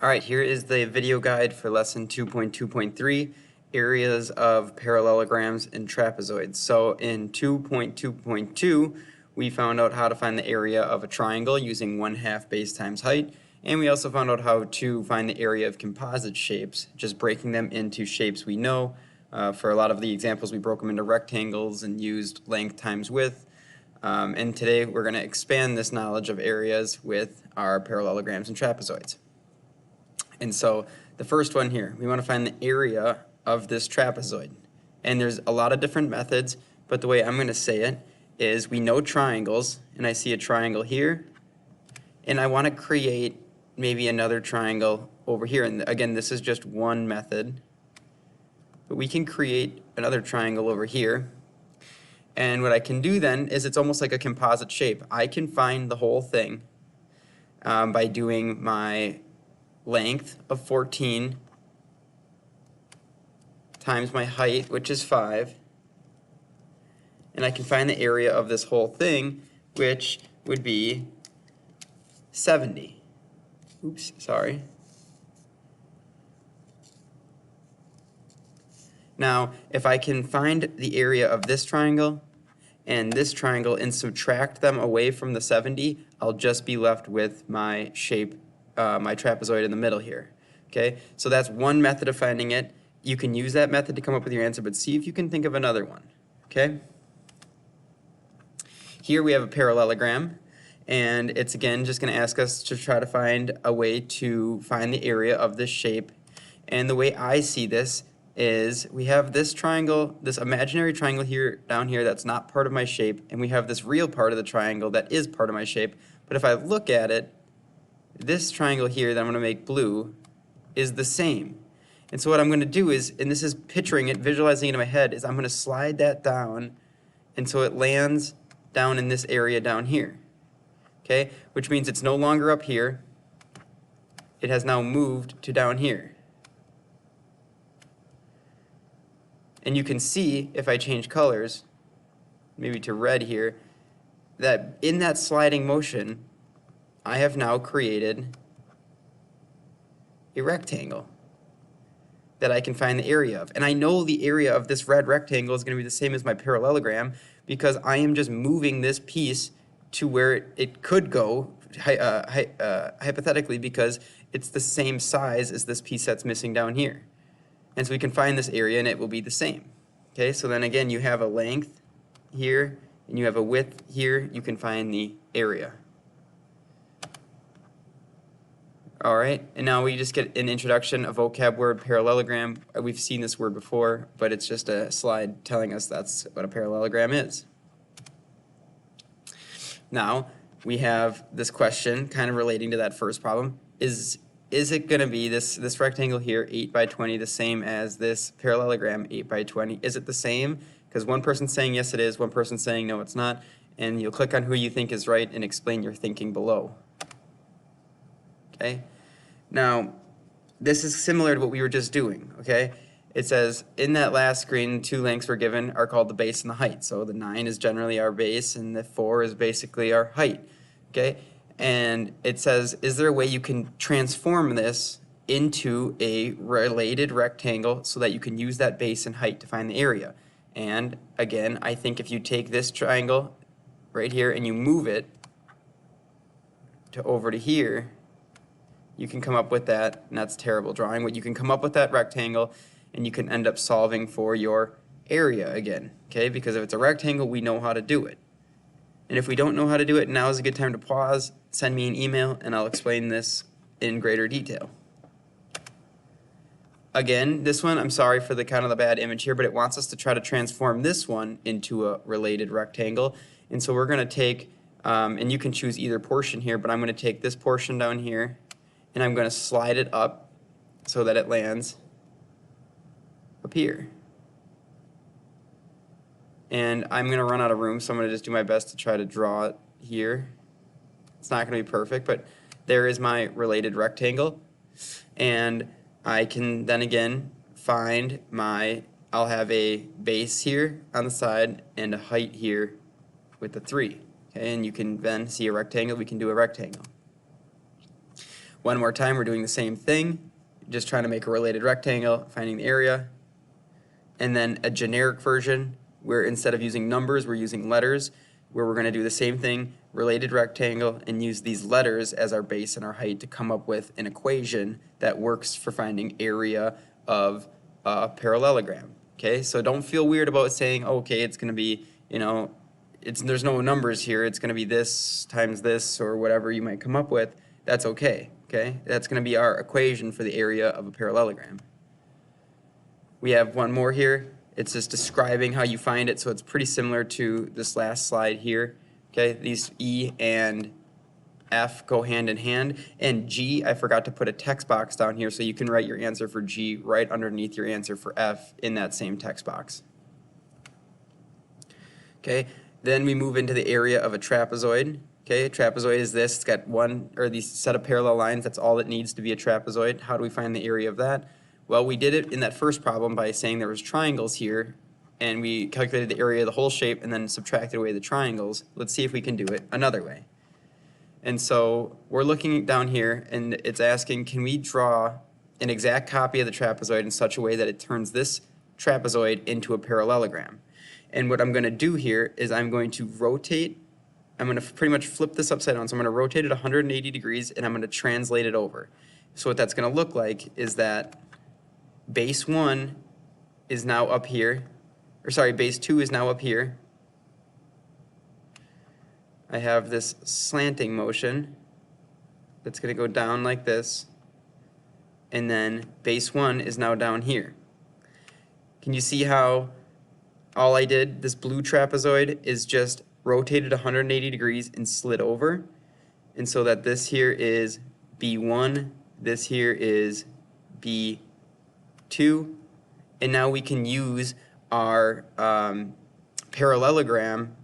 Alright, here is the video guide for lesson 2.2.3, areas of parallelograms and trapezoids. So in 2.2.2, we found out how to find the area of a triangle using 1/2 base times height, and we also found out how to find the area of composite shapes, just breaking them into shapes we know. For a lot of the examples, we broke them into rectangles and used length times width. And today we're going to expand this knowledge of areas with our parallelograms and trapezoids. And so the first one here, we want to find the area of this trapezoid. And there's a lot of different methods, but the way I'm going to say it is we know triangles, and I see a triangle here, and I want to create maybe another triangle over here. And again, this is just one method, but we can create another triangle over here. And what I can do then is it's almost like a composite shape. I can find the whole thing by doing my length of 14 times my height, which is 5, and I can find the area of this whole thing, which would be 70. Oops, sorry. Now, if I can find the area of this triangle and this triangle and subtract them away from the 70, I'll just be left with my shape, my trapezoid in the middle here. Okay, so that's one method of finding it. You can use that method to come up with your answer, but see if you can think of another one. Okay, here we have a parallelogram, and it's again just going to ask us to try to find a way to find the area of this shape. And the way I see this is we have this triangle, this imaginary triangle here, down here, that's not part of my shape, and we have this real part of the triangle that is part of my shape. But if I look at it, this triangle here that I'm going to make blue is the same. And so what I'm going to do is, and this is picturing it, visualizing it in my head, is I'm going to slide that down, and so it lands down in this area down here. Okay, which means it's no longer up here. It has now moved to down here. And you can see, if I change colors, maybe to red here, that in that sliding motion, I have now created a rectangle that I can find the area of. And I know the area of this red rectangle is going to be the same as my parallelogram because I am just moving this piece to where it could go, hypothetically, because it's the same size as this piece that's missing down here. And so we can find this area and it will be the same. Okay, so then again, you have a length here and you have a width here. You can find the area. All right, and now we just get an introduction, a vocab word, parallelogram. We've seen this word before, but it's just a slide telling us that's what a parallelogram is. Now, we have this question kind of relating to that first problem. Is it going to be this rectangle here, 8 by 20, the same as this parallelogram, 8 by 20? Is it the same? Because one person's saying yes it is, one person's saying no it's not, and you'll click on who you think is right and explain your thinking below. Okay? Now, this is similar to what we were just doing, okay? It says, in that last screen, two lengths were given are called the base and the height. So the 9 is generally our base, and the 4 is basically our height, okay? And it says, is there a way you can transform this into a related rectangle so that you can use that base and height to find the area? And again, I think if you take this triangle right here and you move it to over to here, you can come up with that, and that's terrible drawing, but you can come up with that rectangle and you can end up solving for your area again, okay? Because if it's a rectangle, we know how to do it. And if we don't know how to do it, now is a good time to pause, send me an email, and I'll explain this in greater detail. Again, this one, I'm sorry for the kind of the bad image here, but it wants us to try to transform this one into a related rectangle. And so we're going to take, and you can choose either portion here, but I'm going to take this portion down here, and I'm going to slide it up so that it lands up here. And I'm going to run out of room, so I'm going to just do my best to try to draw it here. It's not going to be perfect, but there is my related rectangle. And I can then again find I'll have a base here on the side and a height here with the 3. Okay, and you can then see a rectangle, we can do a rectangle. One more time, we're doing the same thing, just trying to make a related rectangle, finding the area. And then a generic version where instead of using numbers, we're using letters, where we're going to do the same thing, related rectangle, and use these letters as our base and our height to come up with an equation that works for finding area of a parallelogram. Okay, so don't feel weird about saying, okay, it's going to be, there's no numbers here, it's going to be this times this or whatever you might come up with. That's okay. Okay, that's going to be our equation for the area of a parallelogram. We have one more here. It's just describing how you find it, so it's pretty similar to this last slide here. Okay, these E and F go hand in hand, and G, I forgot to put a text box down here so you can write your answer for G right underneath your answer for F in that same text box. Okay, then we move into the area of a trapezoid. Okay, a trapezoid is this. It's got these set of parallel lines. That's all it needs to be a trapezoid. How do we find the area of that? Well, we did it in that first problem by saying there was triangles here, and we calculated the area of the whole shape and then subtracted away the triangles. Let's see if we can do it another way. And so we're looking down here, and it's asking, can we draw an exact copy of the trapezoid in such a way that it turns this trapezoid into a parallelogram? And what I'm going to do here is I'm going to rotate. I'm going to pretty much flip this upside down. So I'm going to rotate it 180 degrees, and I'm going to translate it over. So what that's going to look like is that base 1 is now up here, base 2 is now up here. I have this slanting motion that's going to go down like this, and then base 1 is now down here. Can you see how all I did, this blue trapezoid, is just rotated 180 degrees and slid over, and so that this here is B1, this here is B2, and now we can use our parallelogram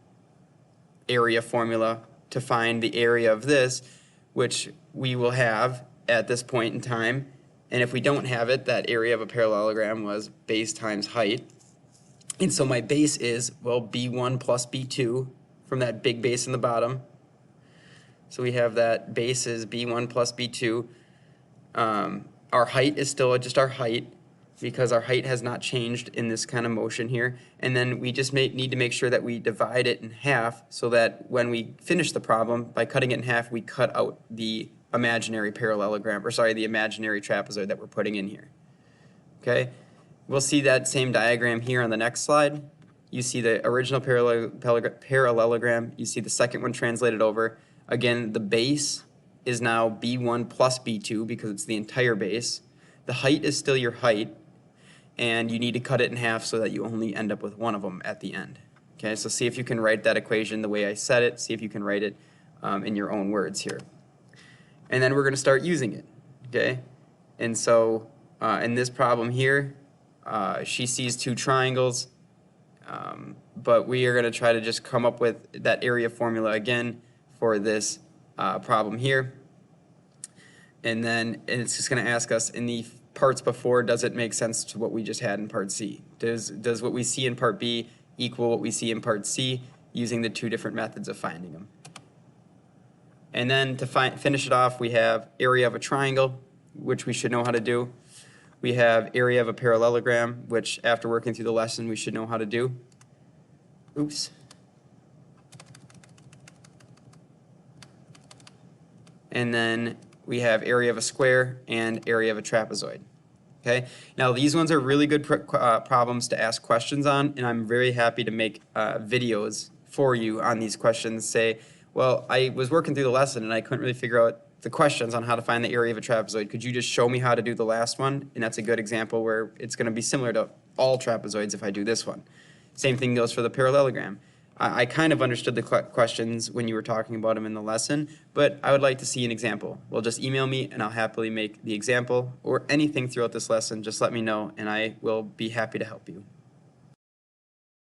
area formula to find the area of this, which we will have at this point in time. And if we don't have it, that area of a parallelogram was base times height. And so my base is, well, B1 plus B2 from that big base in the bottom. So we have that base is B1 plus B2. Our height is still just our height, because our height has not changed in this kind of motion here. And then we just need to make sure that we divide it in half so that when we finish the problem, by cutting it in half, we cut out the imaginary parallelogram, the imaginary trapezoid that we're putting in here. Okay? We'll see that same diagram here on the next slide. You see the original parallelogram. You see the second one translated over. Again, the base is now B1 plus B2 because it's the entire base. The height is still your height, and you need to cut it in half so that you only end up with one of them at the end. Okay, so see if you can write that equation the way I said it. See if you can write it in your own words here. And then we're going to start using it. Okay, and so in this problem here, she sees two triangles, but we are going to try to just come up with that area formula again for this problem here. And then it's just going to ask us in the parts before, does it make sense to what we just had in part C? Does what we see in part B equal what we see in part C, using the two different methods of finding them? And then to finish it off, we have area of a triangle, which we should know how to do. We have area of a parallelogram, which after working through the lesson we should know how to do. Oops. And then we have area of a square and area of a trapezoid. Okay. Now these ones are really good problems to ask questions on, and I'm very happy to make videos for you on these questions. Say, well, I was working through the lesson and I couldn't really figure out the questions on how to find the area of a trapezoid. Could you just show me how to do the last one? And that's a good example where it's going to be similar to all trapezoids if I do this one. Same thing goes for the parallelogram. I kind of understood the questions when you were talking about them in the lesson, but I would like to see an example. Well, just email me and I'll happily make the example, or anything throughout this lesson. Just let me know and I will be happy to help you.